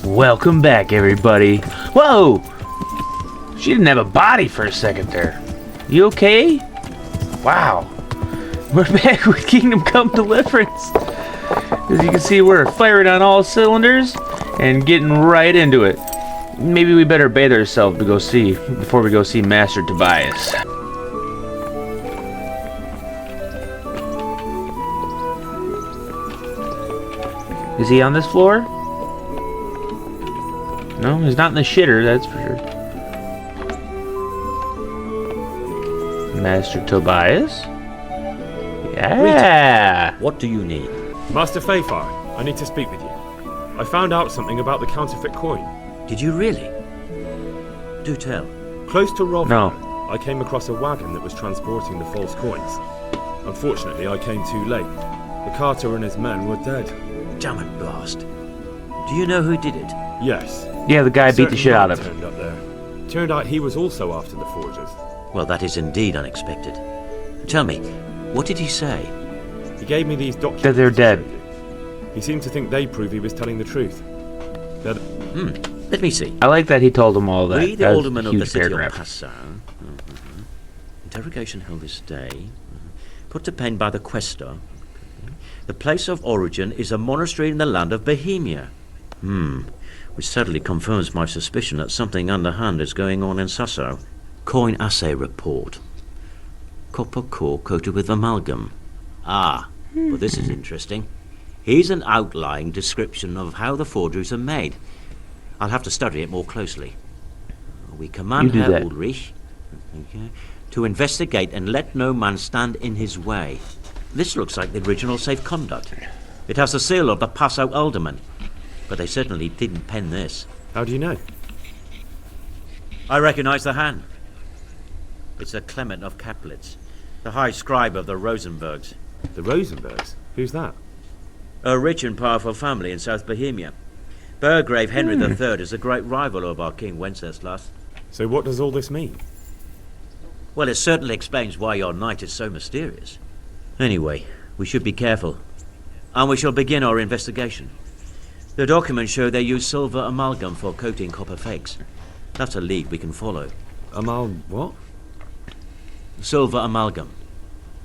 Welcome back, everybody. Whoa! She didn't have a body for a second there. You okay? Wow. We're back with Kingdom Come Deliverance. As you can see, we're firing on all cylinders and getting right into it. Maybe we better bathe ourselves before we go see Master Tobias. Is he on this floor? No, he's not in the shitter, that's for sure. Master Tobias? Yeah! What do you need? Master Fayfire, I need to speak with you. I found out something about the counterfeit coin. Did you really? Do tell. Close to Rovno, No. I came across a wagon that was transporting the false coins. Unfortunately, I came too late. The carter and his men were dead. Damn it, blast. Do you know who did it? Yes. Yeah, the guy beat the shit out of him. Turned up there. Turned out he was also after the forgers. Well, that is indeed unexpected. Tell me, what did he say? He gave me these documents. That they're to dead. show you. He seemed to think they prove he was telling the truth. They're the- Let me see. I like that he told them all that. We, the That was alderman a of the huge city paragraph. of Passau. Interrogation held this day. Put to pen by the questor. The place of origin is a monastery in the land of Bohemia. Which certainly confirms my suspicion that something underhand is going on in Sasso. Coin assay report. Copper core coated with amalgam. Well, this is interesting. Here's an outline description of how the forgeries are made. I'll have to study it more closely. We command You do Herr that. Ulrich to investigate and let no man stand in his way. This looks like the original safe conduct. It has the seal of the Passau alderman, but they certainly didn't pen this. How do you know? I recognize the hand. It's a Clement of Kaplitz, the high scribe of the Rosenbergs. The Rosenbergs? Who's that? A rich and powerful family in South Bohemia. Burgrave Henry III is a great rival of our King Wenceslas. So what does all this mean? Well, it certainly explains why your knight is so mysterious. Anyway, we should be careful. And we shall begin our investigation. The documents show they use silver amalgam for coating copper fakes. That's a lead we can follow. What? Silver amalgam.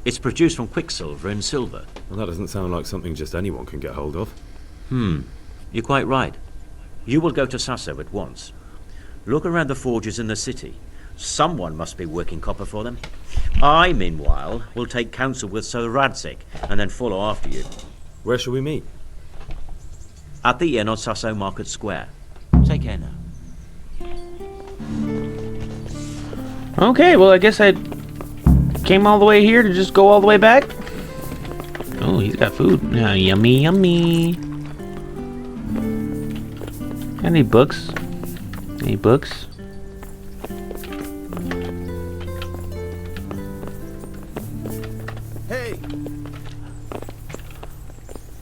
It's produced from quicksilver and silver. Well, that doesn't sound like something just anyone can get hold of. You're quite right. You will go to Sasso at once. Look around the forges in the city. Someone must be working copper for them. I, meanwhile, will take counsel with Sir Radzik and then follow after you. Where shall we meet? At the inn on Sasso Market Square. Take care now. Okay, well, I guess I came all the way here to just go all the way back. Oh, he's got food. Yummy, yummy. Any books? Any books? Hey!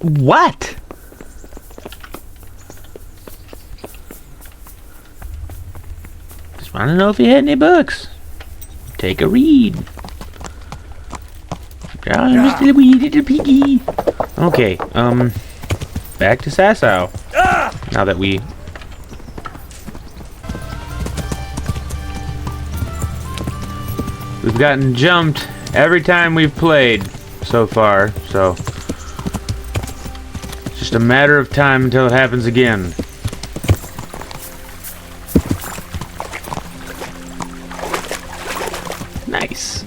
What? Just want to know if you had any books. Take a read. Mr. Wee little piggy. Okay, back to Sasso. Now that we've gotten jumped every time we've played so far, so it's just a matter of time until it happens again. Nice.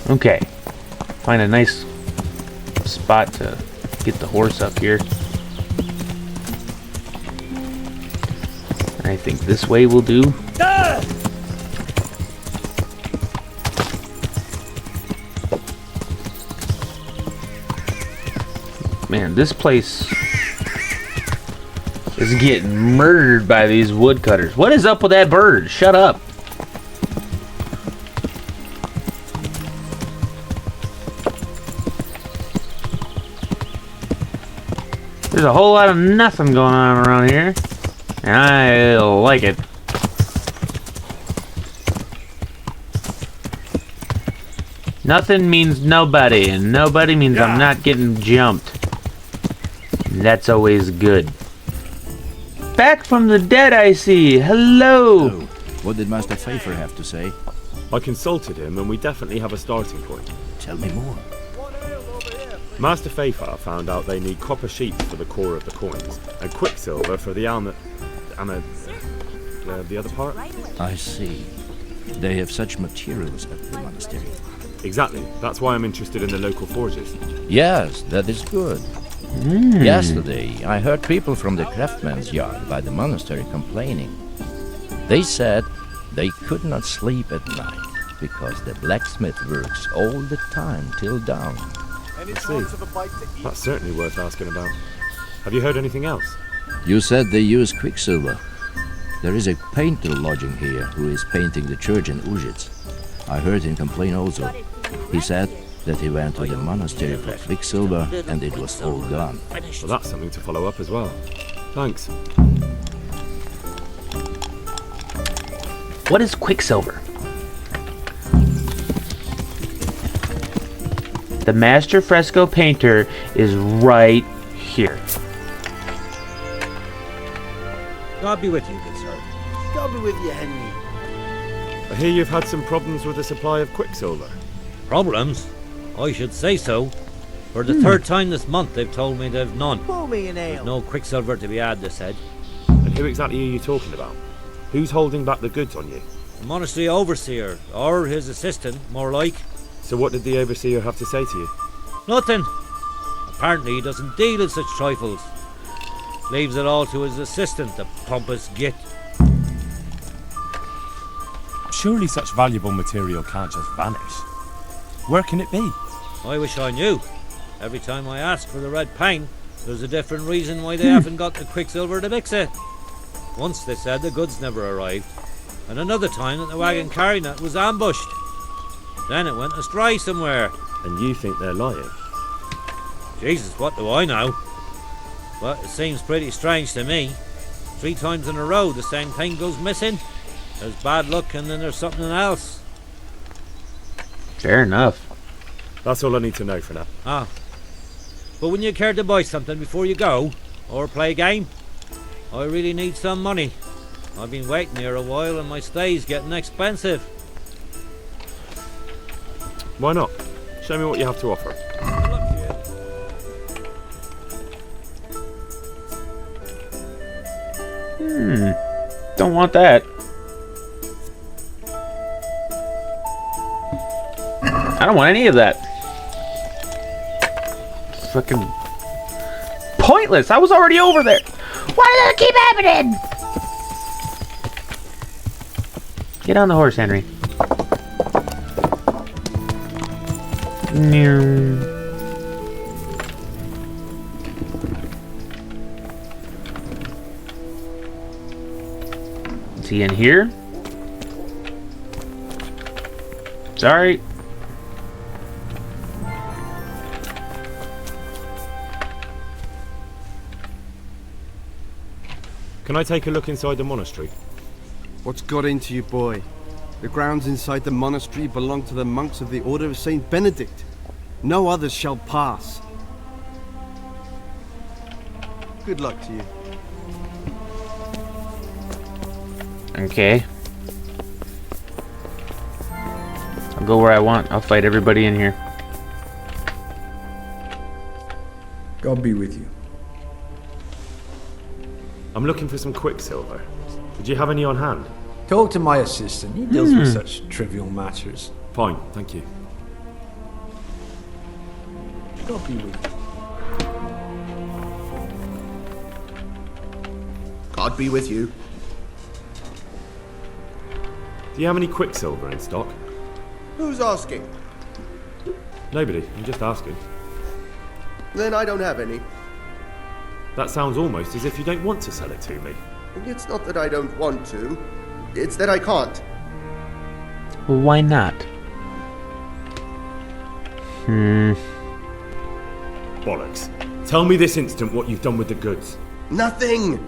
Okay. Find a nice spot to get the horse up here. I think this way will do. Man, this place is getting murdered by these woodcutters. What is up with that bird? Shut up. There's a whole lot of nothing going on around here, and I like it. Nothing means nobody, and nobody means I'm not getting jumped. That's always good. back from the dead, I see. Hello. Oh, what did Master Pfeiffer have to say? I consulted him and we definitely have a starting point. Tell me more. Master Pfeiffer found out they need copper sheets for the core of the coins and quicksilver for the the other part? I see. They have such materials at the monastery. Exactly. That's why I'm interested in the local forges. Yes, that is good. Yesterday, I heard people from the craftsman's yard by the monastery complaining. They said they could not sleep at night because the blacksmith works all the time till dawn. I see. That's certainly worth asking about. Have you heard anything else? You said they use quicksilver. There is a painter lodging here who is painting the church in Ujits. I heard him complain also. He said that he went to the monastery for quicksilver and it was all gone. Well, that's something to follow up as well. Thanks. What is quicksilver? The master fresco painter is right here. God be with you, good sir. God be with you, Henry. I hear you've had some problems with the supply of quicksilver. Problems? I should say so. For the third time this month, they've told me they've none. Pour me an ale. There's no quicksilver to be had, they said. And who exactly are you talking about? Who's holding back the goods on you? The monastery overseer, or his assistant, more like. So what did the overseer have to say to you? Nothing. Apparently he doesn't deal in such trifles. Leaves it all to his assistant, the pompous git. Surely such valuable material can't just vanish. Where can it be? I wish I knew. Every time I ask for the red paint, there's a different reason why they haven't got the quicksilver to mix it. Once they said the goods never arrived, and another time that the wagon carrying it was ambushed. Then it went astray somewhere. And you think they're lying? Jesus, what do I know? But it seems pretty strange to me. 3 times in a row the same thing goes missing. There's bad luck and then there's something else. Fair enough. That's all I need to know for now. Ah. But when you care to buy something before you go, or play a game, I really need some money. I've been waiting here a while and my stay's getting expensive. Why not? Show me what you have to offer. Don't want that. I don't want any of that. Fucking pointless. I was already over there. Why does it keep happening? Get on the horse, Henry. Is he in here? Sorry. Can I take a look inside the monastery? What's got into you, boy? The grounds inside the monastery belong to the monks of the Order of Saint Benedict. No others shall pass. Good luck to you. Okay. I'll go where I want. I'll fight everybody in here. God be with you. I'm looking for some quicksilver. Did you have any on hand? Talk to my assistant. He deals with such trivial matters. Fine, thank you. God be with you. God be with you. Do you have any quicksilver in stock? Who's asking? Nobody, I'm just asking. Then I don't have any. That sounds almost as if you don't want to sell it to me. It's not that I don't want to. It's that I can't. Why not? Bollocks. Tell me this instant what you've done with the goods. Nothing!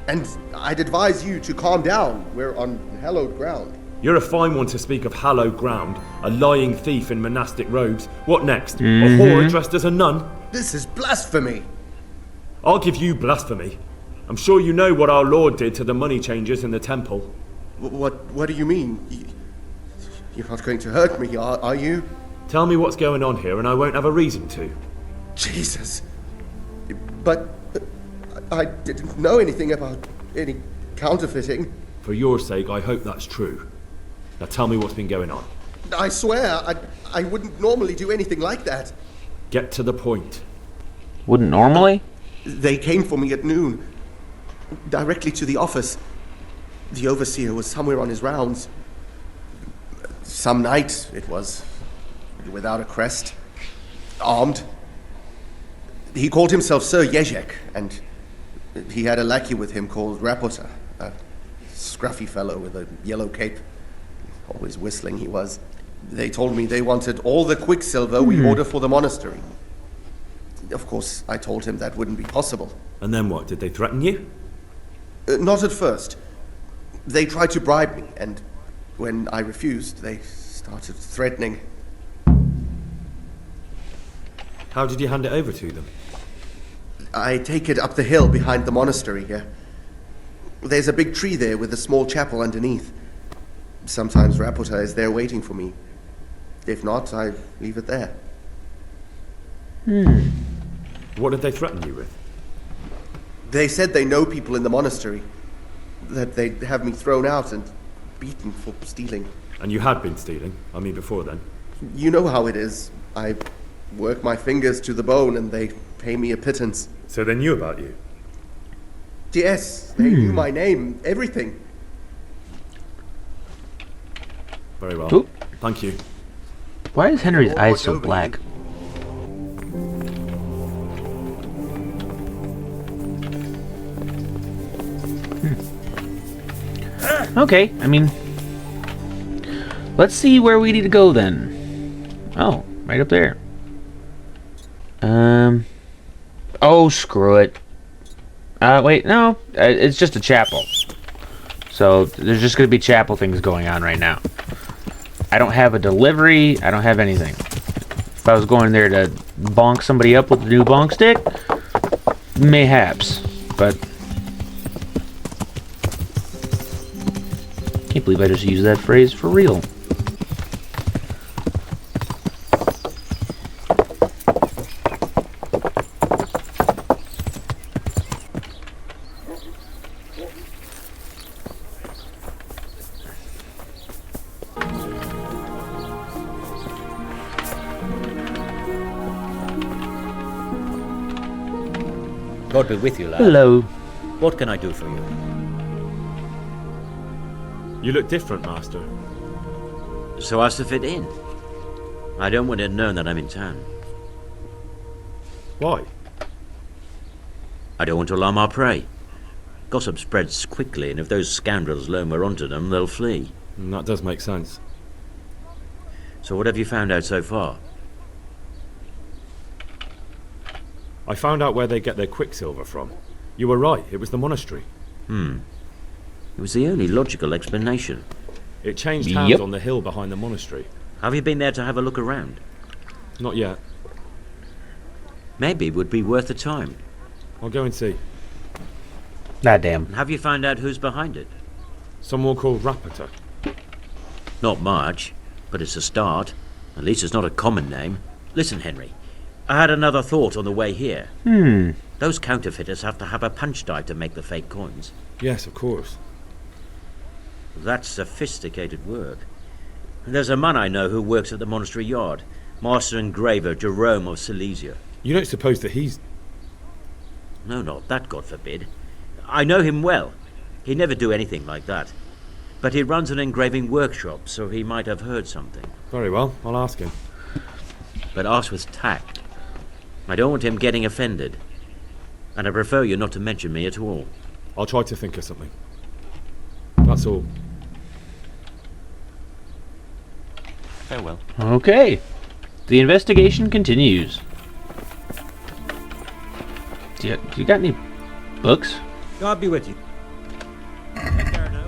And I'd advise you to calm down. We're on hallowed ground. You're a fine one to speak of hallowed ground, a lying thief in monastic robes. What next? A whore dressed as a nun? This is blasphemy! I'll give you blasphemy. I'm sure you know what our Lord did to the money changers in the temple. What do you mean? You're not going to hurt me, are you? Tell me what's going on here and I won't have a reason to. Jesus. But I didn't know anything about any counterfeiting. For your sake, I hope that's true. Now tell me what's been going on. I swear, I wouldn't normally do anything like that. Get to the point. Wouldn't normally? They came for me at noon, directly to the office. The overseer was somewhere on his rounds. Some night, it was, without a crest, armed. He called himself Sir Jezek, and he had a lackey with him called Rapota, a scruffy fellow with a yellow cape. Always whistling he was. They told me they wanted all the quicksilver we order for the monastery. Of course, I told him that wouldn't be possible. And then what? Did they threaten you? Not at first. They tried to bribe me, and when I refused, they started threatening. How did you hand it over to them? I take it up the hill behind the monastery here. There's a big tree there with a small chapel underneath. Sometimes Rapota is there waiting for me. If not, I leave it there. What did they threaten you with? They said they know people in the monastery, that they'd have me thrown out and beaten for stealing. And you had been stealing? I mean, before then. You know how it is. I work my fingers to the bone and they pay me a pittance. So they knew about you? Yes, they knew my name, everything. Very well. Oop. Thank you. Why is Henry's eyes so black? Okay, I mean, let's see where we need to go then. Oh, right up there. Oh, screw it. Wait, no, it's just a chapel. So there's just gonna be chapel things going on right now. I don't have a delivery. I don't have anything. If I was going there to bonk somebody up with a new bonk stick, mayhaps. But can't believe I just used that phrase for real. God be with you, lad. Hello. What can I do for you? You look different, Master. So as to fit in. I don't want it known that I'm in town. Why? I don't want to alarm our prey. Gossip spreads quickly, and if those scoundrels learn we're onto them, they'll flee. That does make sense. So what have you found out so far? I found out where they get their quicksilver from. You were right, it was the monastery. It was the only logical explanation. It changed hands Yep. on the hill behind the monastery. Have you been there to have a look around? Not yet. Maybe it would be worth the time. I'll go and see. God damn. And have you found out who's behind it? Someone called Rapota. Not much, but it's a start. At least it's not a common name. Listen, Henry, I had another thought on the way here. Those counterfeiters have to have a punch die to make the fake coins. Yes, of course. That's sophisticated work. And there's a man I know who works at the monastery yard, Master Engraver Jerome of Silesia. You don't suppose that he's... No, not that, God forbid. I know him well. He'd never do anything like that. But he runs an engraving workshop, so he might have heard something. Very well, I'll ask him. But ask with tact. I don't want him getting offended. And I prefer you not to mention me at all. I'll try to think of something. That's all. Farewell. Okay. The investigation continues. Do you got any books? God be with you. Take care now.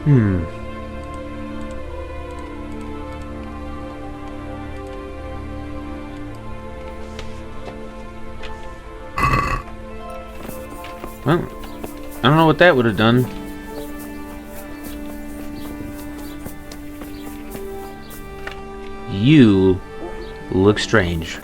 Well, I don't know what that would have done. You look strange.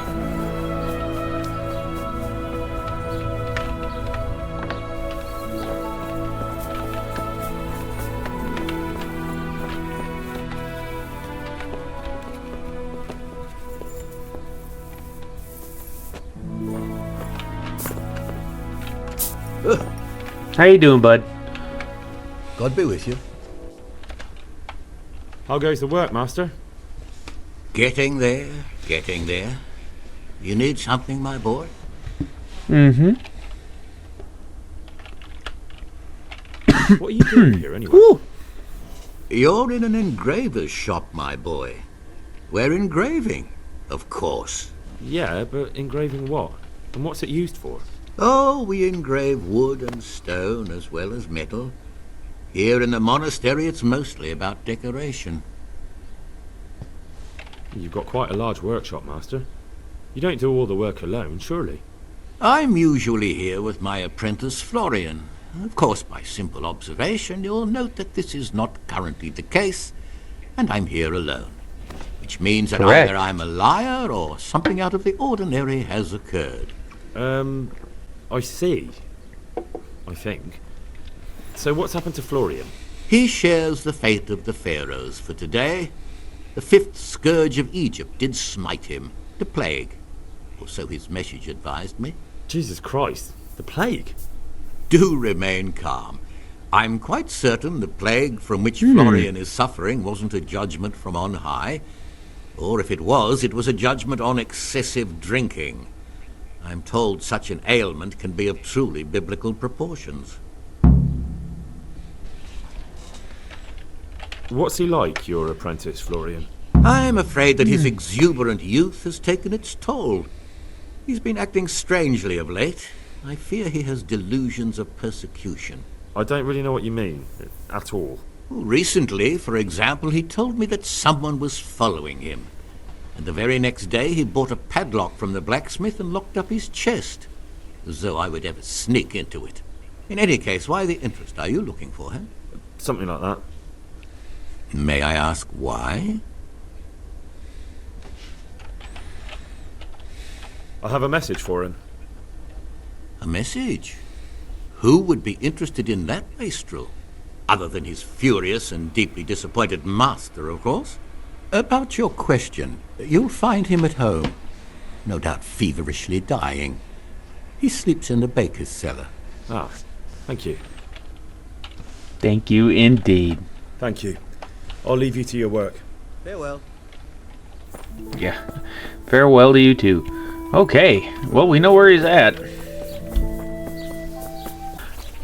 How you doing, bud? God be with you. How goes the work, Master? Getting there, getting there. You need something, my boy? What are you doing here, anyway? Ooh. You're in an engraver's shop, my boy. We're engraving, of course. Yeah, but engraving what? And what's it used for? Oh, we engrave wood and stone as well as metal. Here in the monastery, it's mostly about decoration. You've got quite a large workshop, Master. You don't do all the work alone, surely? I'm usually here with my apprentice, Florian. Of course, by simple observation, you'll note that this is not currently the case, and I'm here alone. Which means that Correct. either I'm a liar or something out of the ordinary has occurred. I see. I think. So what's happened to Florian? He shares the fate of the pharaohs for today. The fifth scourge of Egypt did smite him, the plague. Or so his message advised me. Jesus Christ, the plague? Do remain calm. I'm quite certain the plague from which Florian is suffering wasn't a judgment from on high. Or if it was a judgment on excessive drinking. I'm told such an ailment can be of truly biblical proportions. What's he like, your apprentice, Florian? I'm afraid that his exuberant youth has taken its toll. He's been acting strangely of late. I fear he has delusions of persecution. I don't really know what you mean, at all. Recently, for example, he told me that someone was following him. And the very next day he bought a padlock from the blacksmith and locked up his chest. As though I would ever sneak into it. In any case, why the interest? Are you looking for him? Something like that. May I ask why? I have a message for him. A message? Who would be interested in that wastrel? Other than his furious and deeply disappointed master, of course. About your question, you'll find him at home. No doubt feverishly dying. He sleeps in the baker's cellar. Ah, thank you. Thank you indeed. Thank you. I'll leave you to your work. Farewell. Yeah. Farewell to you too. Okay. Well, we know where he's at.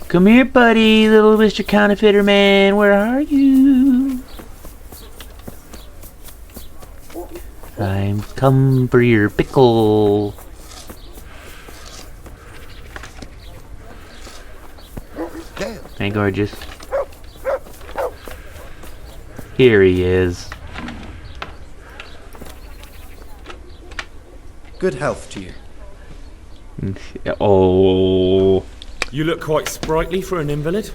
Come here, buddy, little Mr. Counterfeiter Man. Where are you? I'm come for your pickle. Hey, gorgeous. Here he is. Good health to you. Oh. You look quite sprightly for an invalid.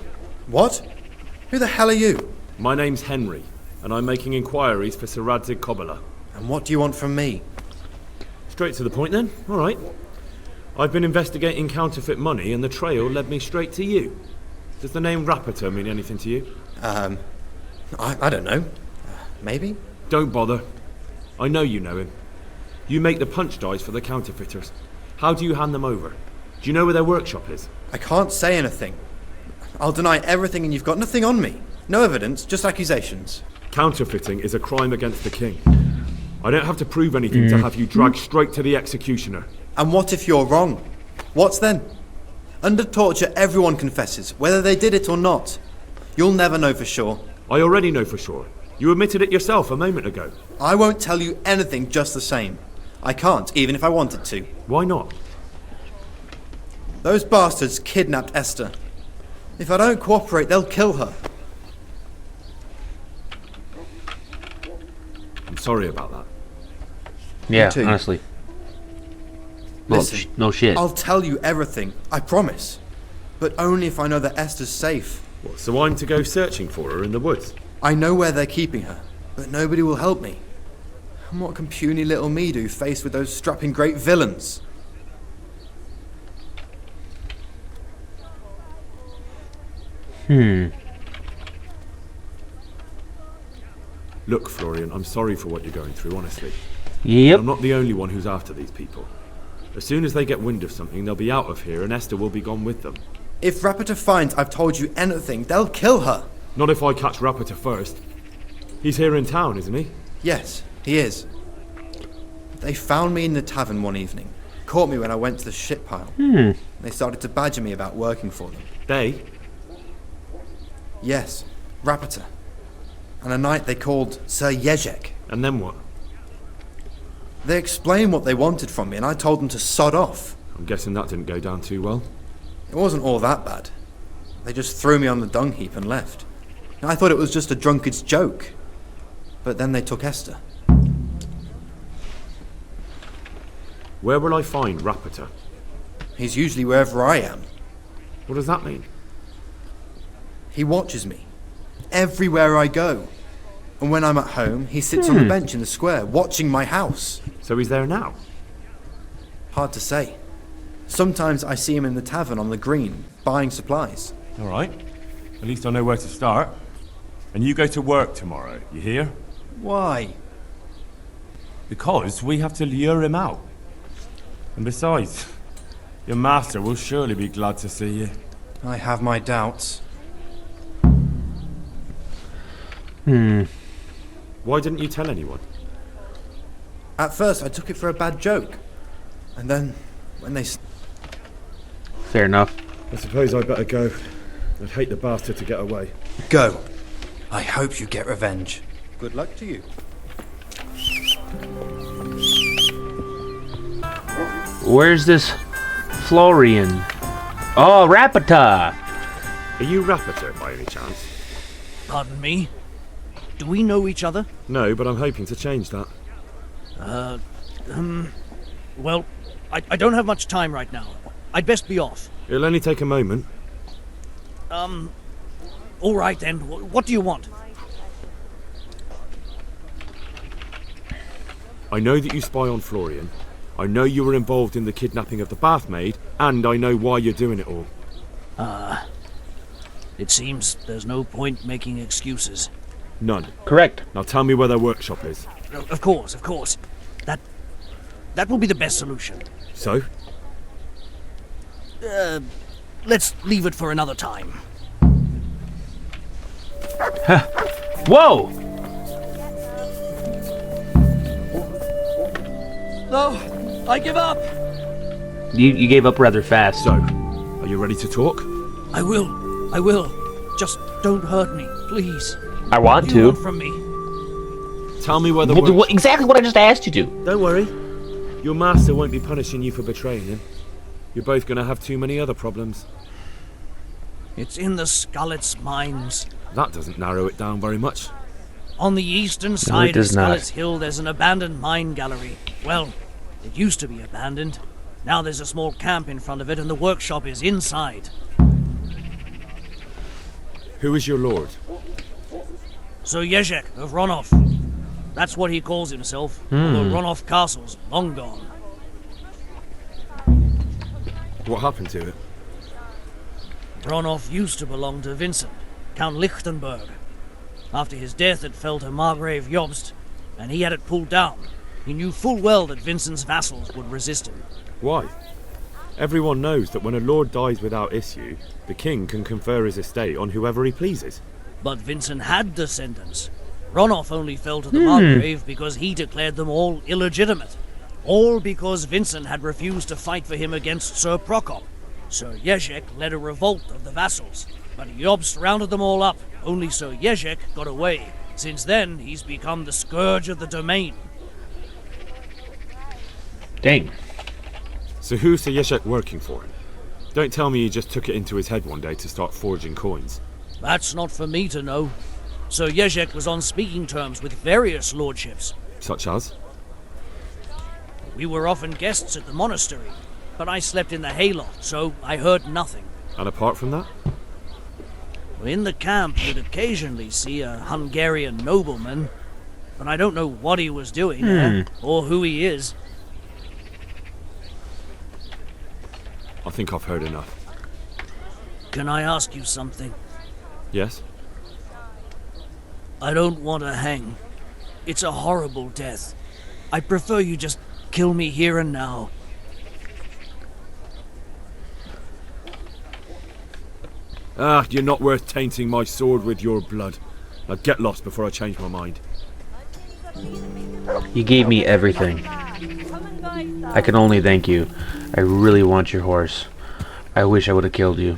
What? Who the hell are you? My name's Henry, and I'm making inquiries for Sir Radzig Kobyla. And what do you want from me? Straight to the point then. All right. I've been investigating counterfeit money, and the trail led me straight to you. Does the name Rapiter mean anything to you? I don't know. Maybe? Don't bother. I know you know him. You make the punch dies for the counterfeiters. How do you hand them over? Do you know where their workshop is? I can't say anything. I'll deny everything and you've got nothing on me. No evidence, just accusations. Counterfeiting is a crime against the king. I don't have to prove anything to have you dragged straight to the executioner. And what if you're wrong? What's then? Under torture, everyone confesses, whether they did it or not. You'll never know for sure. I already know for sure. You admitted it yourself a moment ago. I won't tell you anything just the same. I can't, even if I wanted to. Why not? Those bastards kidnapped Esther. If I don't cooperate, they'll kill her. I'm sorry about that. Yeah, too. honestly. Well, Listen, no shit. I'll tell you everything, I promise. But only if I know that Esther's safe. What, so I'm to go searching for her in the woods? I know where they're keeping her, but nobody will help me. And what can puny little me do faced with those strapping great villains? Look, Florian, I'm sorry for what you're going through, honestly. Yep. I'm not the only one who's after these people. As soon as they get wind of something, they'll be out of here and Esther will be gone with them. If Rapiter finds I've told you anything, they'll kill her. Not if I catch Rapiter first. He's here in town, isn't he? Yes, he is. They found me in the tavern one evening. Caught me when I went to the shit pile. They started to badger me about working for them. They? Yes, Rapiter. And a knight they called Sir Jezek. And then what? They explained what they wanted from me and I told them to sod off. I'm guessing that didn't go down too well. It wasn't all that bad. They just threw me on the dung heap and left. I thought it was just a drunkard's joke. But then they took Esther. Where will I find Rapiter? He's usually wherever I am. What does that mean? He watches me. Everywhere I go. And when I'm at home, he sits on the bench in the square, watching my house. So he's there now? Hard to say. Sometimes I see him in the tavern on the green, buying supplies. All right. At least I know where to start. And you go to work tomorrow, you hear? Why? Because we have to lure him out. And besides, your master will surely be glad to see you. I have my doubts. Why didn't you tell anyone? At first, I took it for a bad joke. And then, when they... Fair enough. I suppose I'd better go. I'd hate the bastard to get away. Go. I hope you get revenge. Good luck to you. Where's this Florian? Oh, Rapita! Are you Rapiter by any chance? Pardon me? Do we know each other? No, but I'm hoping to change that. Well, I don't have much time right now. I'd best be off. It'll only take a moment. All right then. What do you want? I know that you spy on Florian. I know you were involved in the kidnapping of the bathmaid, and I know why you're doing it all. It seems there's no point making excuses. None. Correct. Now tell me where their workshop is. Of course. That will be the best solution. So? Let's leave it for another time. Whoa! No, I give up. You gave up rather fast. So, are you ready to talk? I will. Just don't hurt me, please. I want What do you to. want from me? Tell me where the Exactly what I just asked you to. Don't worry. Your master won't be punishing you for betraying him. You're both going to have too many other problems. It's in the Skullet's mines. That doesn't narrow it down very much. On the eastern side of does not. Skullet's Hill, there's an abandoned mine gallery. Well, it used to be abandoned. Now there's a small camp in front of it, and the workshop is inside. Who is your lord? Sir Jezek of Ronov. That's what he calls himself. Although Ronov Castle's long gone. What happened to it? Ronov used to belong to Vincent, Count Lichtenberg. After his death, it fell to Margrave Jobst, and he had it pulled down. He knew full well that Vincent's vassals would resist him. Why? Everyone knows that when a lord dies without issue, the king can confer his estate on whoever he pleases. But Vincent had descendants. Ronov only fell to the Margrave because he declared them all illegitimate. All because Vincent had refused to fight for him against Sir Prokop. Sir Jezek led a revolt of the vassals, but Jobst rounded them all up. Only Sir Jezek got away. Since then, he's become the scourge of the domain. Dang. So who's Sir Jezek working for? Don't tell me he just took it into his head one day to start forging coins. That's not for me to know. Sir Jezek was on speaking terms with various lordships, Such as? We were often guests at the monastery, but I slept in the hayloft, so I heard nothing. And apart from that? In the camp, you'd occasionally see a Hungarian nobleman, but I don't know what he was doing there, or who he is. I think I've heard enough. Can I ask you something? Yes? I don't want to hang. It's a horrible death. I prefer you just kill me here and now. Ah, you're not worth tainting my sword with your blood. Now get lost before I change my mind. You gave me everything. I can only thank you. I really want your horse. I wish I would have killed you.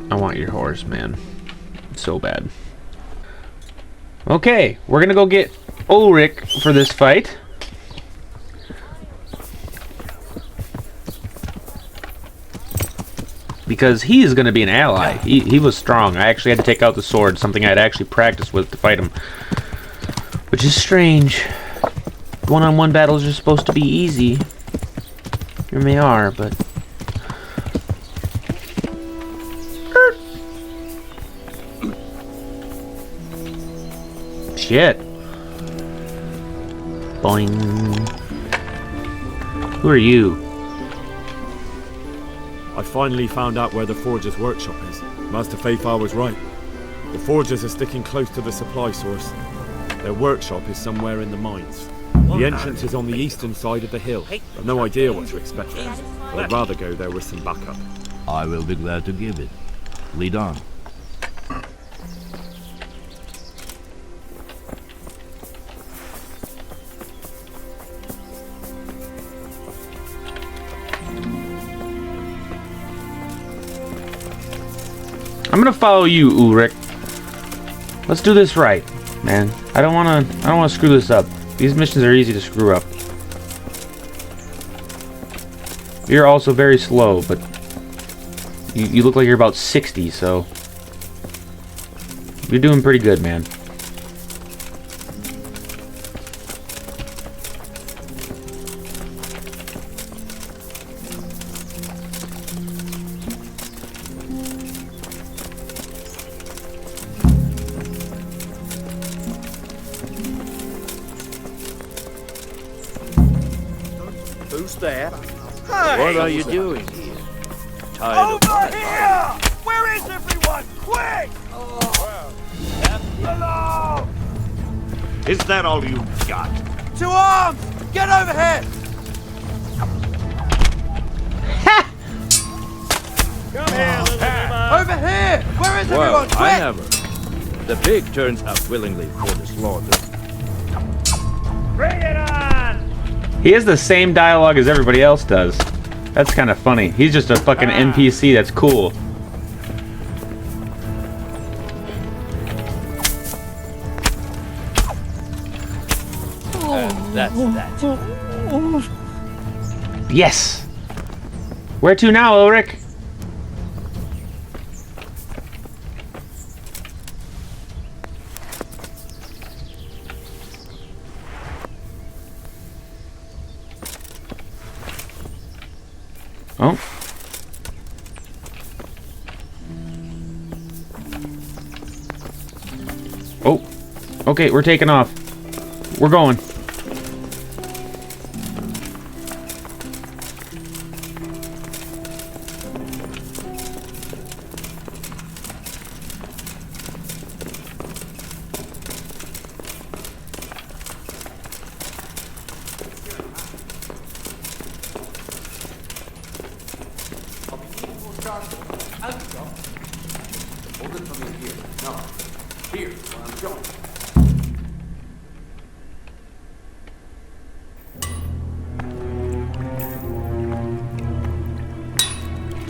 I want your horse, man. So bad. Okay, we're gonna go get Ulrich for this fight. Because he is gonna be an ally. He was strong. I actually had to take out the sword, something I had actually practiced with to fight him. Which is strange. One-on-one battles are supposed to be easy. And they are, but... Shit. Boing. Who are you? I finally found out where the Forger's workshop is. Master Faithful was right. The Forgers are sticking close to the supply source. Their workshop is somewhere in the mines. The entrance is on the eastern side of the hill. I've no idea what to expect there. I'd rather go there with some backup. I will be glad to give it. Lead on. I'm gonna follow you, Ulrich. Let's do this right, man. I don't wanna screw this up. These missions are easy to screw up. You're also very slow, but you look like you're about 60, so you're doing pretty good, man. Who's there? What are you doing here? Tired of Over here! Where is everyone? Quick! Hello! Is that all you got? To arms! Get over here! Come here, little man. Over here! Where is Well, everyone? Quick! I never. The pig turns up willingly for the slaughter. Bring it on! He has the same dialogue as everybody else does. That's kind of funny. He's just a fucking NPC that's cool. That's that. Yes! Where to now, Ulrich? Oh. Oh. Okay, we're taking off. We're going.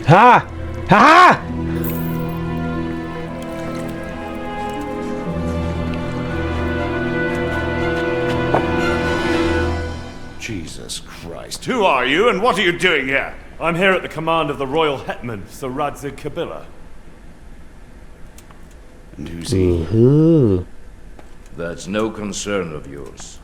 Ha! Ha! Jesus Christ. Who are you and what are you doing here? I'm here at the command of the Royal Hetman, Sir Radzig Kabila. And who's he? That's no concern of yours.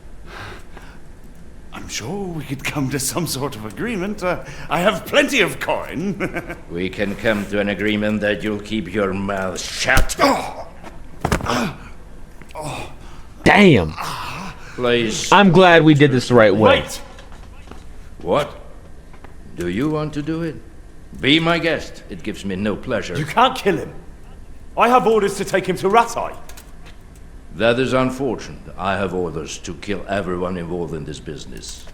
I'm sure we could come to some sort of agreement. I have plenty of coin. We can come to an agreement that you'll keep your mouth shut. Damn. Please. I'm glad we did this the right way. Wait! What? Do you want to do it? Be my guest. It gives me no pleasure. You can't kill him. I have orders to take him to Rattay. That is unfortunate. I have orders to kill everyone involved in this business.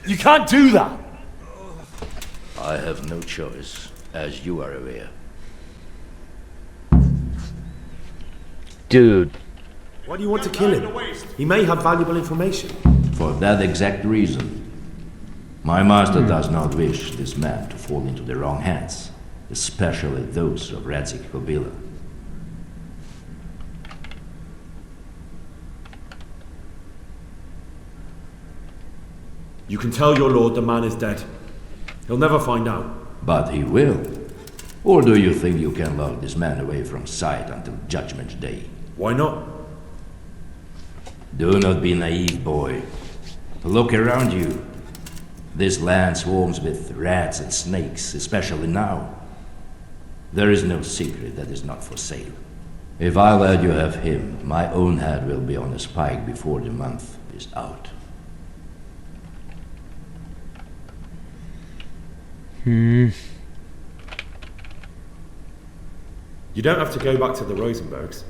You can't do that. I have no choice, as you are aware. Dude. Why do you want to kill him? He may have valuable information. For that exact reason. My master does not wish this man to fall into the wrong hands, especially those of Radzik Kobila. You can tell your lord the man is dead. He'll never find out. But he will. Or do you think you can lock this man away from sight until Judgment Day? Why not? Do not be naive, boy. Look around you. This land swarms with rats and snakes, especially now. There is no secret that is not for sale. If I let you have him, my own head will be on a spike before the month is out. You don't have to go back to the Rosenbergs.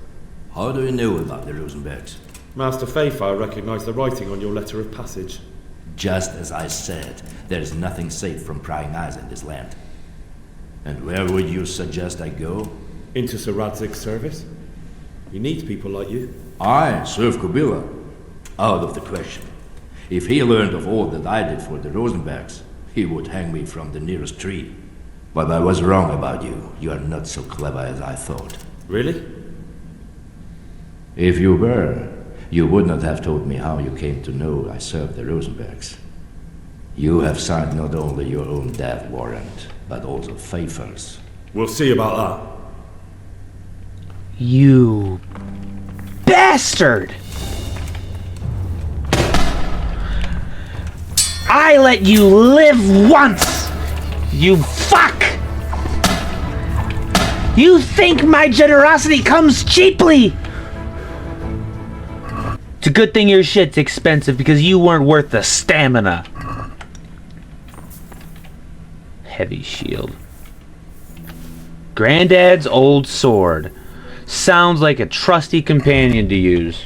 How do you know about the Rosenbergs? Master Fayfire recognized the writing on your letter of passage. Just as I said, there is nothing safe from prying eyes in this land. And where would you suggest I go? Into Sir Radzig's service. He needs people like you. I serve Kobila. Out of the question. If he learned of all that I did for the Rosenbergs, he would hang me from the nearest tree. But I was wrong about you. You are not so clever as I thought. Really? If you were, you would not have told me how you came to know I served the Rosenbergs. You have signed not only your own death warrant, but also Fayfire's. We'll see about that. You bastard! I let you live once! You fuck! You think my generosity comes cheaply! It's a good thing your shit's expensive because you weren't worth the stamina. Heavy shield. Granddad's old sword. Sounds like a trusty companion to use.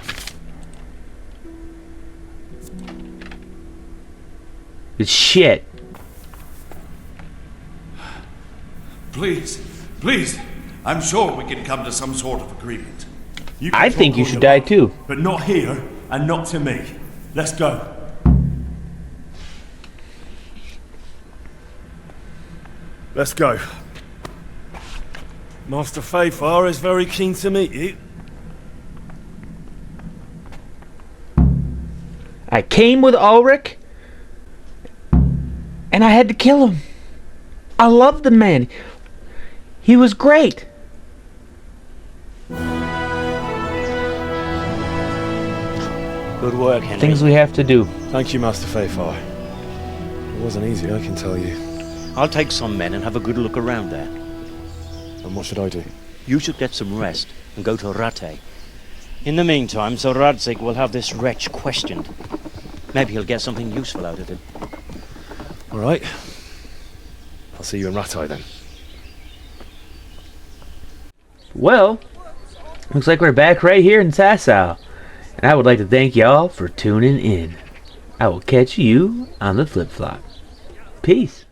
It's shit. Please, please. I'm sure we can come to some sort of agreement. I think you should die too. But not here, and not to me. Let's go. Let's go. Master Fayfire is very keen to meet you. I came with Ulrich, and I had to kill him. I loved the man. He was great. Good work, Henry. Things we have to do. Thank you, Master Fayfire. It wasn't easy, I can tell you. I'll take some men and have a good look around there. And what should I do? You should get some rest and go to Rattay. In the meantime, Sir Radzig will have this wretch questioned. Maybe he'll get something useful out of it. All right. I'll see you in Rattay then. Well, looks like we're back right here in Sasau. And I would like to thank y'all for tuning in. I will catch you on the flip-flop. Peace.